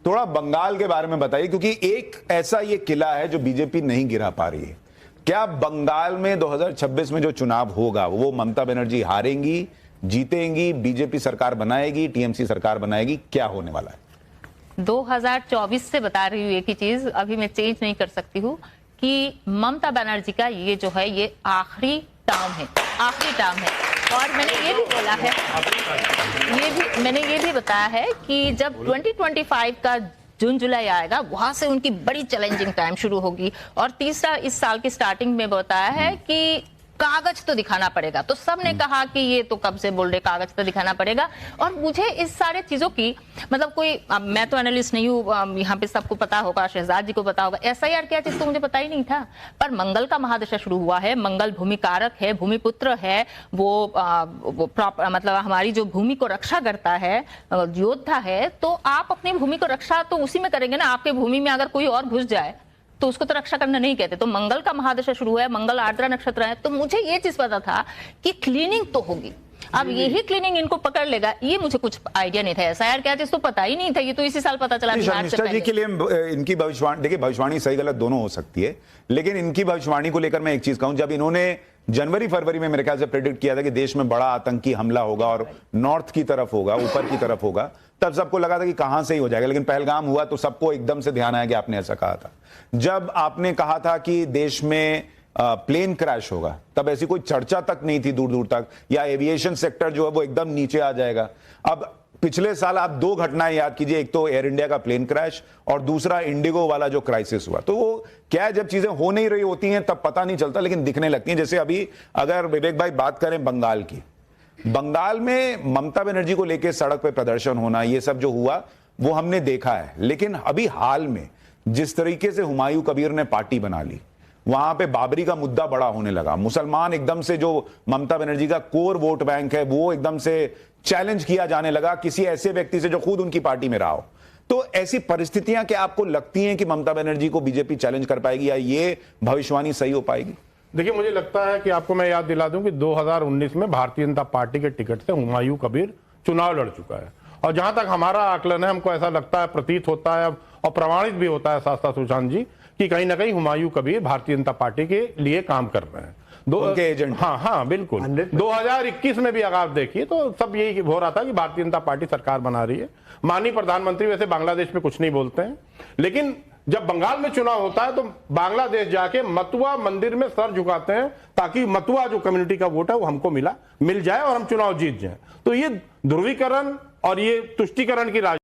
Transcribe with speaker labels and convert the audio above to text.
Speaker 1: थोड़ा बंगाल के बारे में बताइए, क्योंकि एक ऐसा ये किला है जो बीजेपी नहीं गिरा पा रही है। क्या बंगाल में 2026 में जो चुनाव होगा वो ममता बनर्जी हारेंगी, जीतेंगी, बीजेपी सरकार बनाएगी, टीएमसी सरकार बनाएगी, क्या होने वाला है?
Speaker 2: 2024 से बता रही हूँ एक ही चीज, अभी मैं चेंज नहीं कर सकती हूँ कि ममता बनर्जी का ये जो है ये आखिरी टर्म है, आखिरी टर्म है। और मैंने ये भी बोला है, मैंने ये भी बताया है कि जब 2025 का जून जुलाई आएगा वहां से उनकी बड़ी चैलेंजिंग टाइम शुरू होगी। और तीसरा, इस साल की स्टार्टिंग में बताया है कि कागज तो दिखाना पड़ेगा। तो सबने कहा कि ये तो कब से बोल रहे कागज तो दिखाना पड़ेगा। और मुझे इस सारे चीजों की मतलब कोई, मैं तो एनालिस्ट नहीं हूँ, यहाँ पे सबको पता होगा, शहजाद जी को पता होगा, एसआईआर क्या चीज तो मुझे पता ही नहीं था। पर मंगल का महादशा शुरू हुआ है, मंगल भूमि कारक है, भूमिपुत्र है, वो मतलब हमारी जो भूमि को रक्षा करता है, योद्धा है। तो आप अपनी भूमि को रक्षा तो उसी में करेंगे ना। आपके भूमि में अगर कोई और घुस जाए तो उसको तो रक्षा करना नहीं कहते। तो मंगल का महादशा शुरू है, मंगल आर्द्रा नक्षत्र है। तो मुझे ये चीज पता था कि क्लीनिंग तो होगी। अब यही क्लीनिंग इनको पकड़ लेगा, ये मुझे कुछ आइडिया नहीं था। ऐसा यार क्या चीज तो पता ही नहीं था, ये तो इसी साल पता चला।
Speaker 1: शर्मिष्ठा जी के लिए इनकी भविष्यवाणी, देखिए भविष्यवाणी सही गलत दोनों हो सकती है, लेकिन इनकी भविष्यवाणी को लेकर मैं एक चीज कहूं, जब इन्होंने जनवरी फरवरी में मेरे ख्याल से प्रेडिक्ट किया था कि देश में बड़ा आतंकी हमला होगा और नॉर्थ की तरफ होगा, ऊपर की तरफ होगा, तब सबको लगा था कि कहां से ही हो जाएगा। लेकिन पहलगाम हुआ तो सबको एकदम से ध्यान आया कि आपने ऐसा कहा था। जब आपने कहा था कि देश में प्लेन क्रैश होगा, तब ऐसी कोई चर्चा तक नहीं थी दूर दूर तक, या एविएशन सेक्टर जो है वो एकदम नीचे आ जाएगा। अब पिछले साल आप दो घटनाएं याद कीजिए, एक तो एयर इंडिया का प्लेन क्रैश और दूसरा इंडिगो वाला जो क्राइसिस हुआ। तो वो क्या है, जब चीजें हो नहीं रही होती हैं तब पता नहीं चलता, लेकिन दिखने लगती हैं। जैसे अभी अगर विवेक भाई बात करें बंगाल की, बंगाल में ममता बनर्जी को लेकर सड़क पे प्रदर्शन होना, ये सब जो हुआ वो हमने देखा है। लेकिन अभी हाल में जिस तरीके से हुमायूं कबीर ने पार्टी बना ली, वहां पे बाबरी का मुद्दा बड़ा होने लगा, मुसलमान एकदम से, जो ममता बनर्जी का कोर वोट बैंक है, वो एकदम से चैलेंज किया जाने लगा किसी ऐसे व्यक्ति से जो खुद उनकी पार्टी में रहा हो। तो ऐसी परिस्थितियां क्या आपको लगती हैं कि ममता बनर्जी को बीजेपी चैलेंज कर पाएगी, या ये भविष्यवाणी सही हो पाएगी?
Speaker 3: देखिए, मुझे लगता है कि आपको मैं याद दिला दूं कि 2019 में भारतीय जनता पार्टी के टिकट से हुमायूं कबीर चुनाव लड़ चुका है। और जहां तक हमारा आकलन है, हमको ऐसा लगता है, प्रतीत होता है और प्रमाणित भी होता है शास्त्रा सुशांत जी, कि कहीं ना कहीं हुमायूं कबीर भारतीय जनता पार्टी के लिए काम कर रहे हैं।
Speaker 1: उनके एजेंट।
Speaker 3: हाँ बिल्कुल। 2021 में भी अगर आप देखिए तो सब यही हो रहा था कि भारतीय जनता पार्टी सरकार बना रही है। माननीय प्रधानमंत्री वैसे बांग्लादेश में कुछ नहीं बोलते हैं, लेकिन जब बंगाल में चुनाव होता है तो बांग्लादेश जाके मतुआ मंदिर में सर झुकाते हैं, ताकि मतुआ जो कम्युनिटी का वोट है वो हमको मिल जाए और हम चुनाव जीत जाए। तो ये ध्रुवीकरण और ये तुष्टीकरण की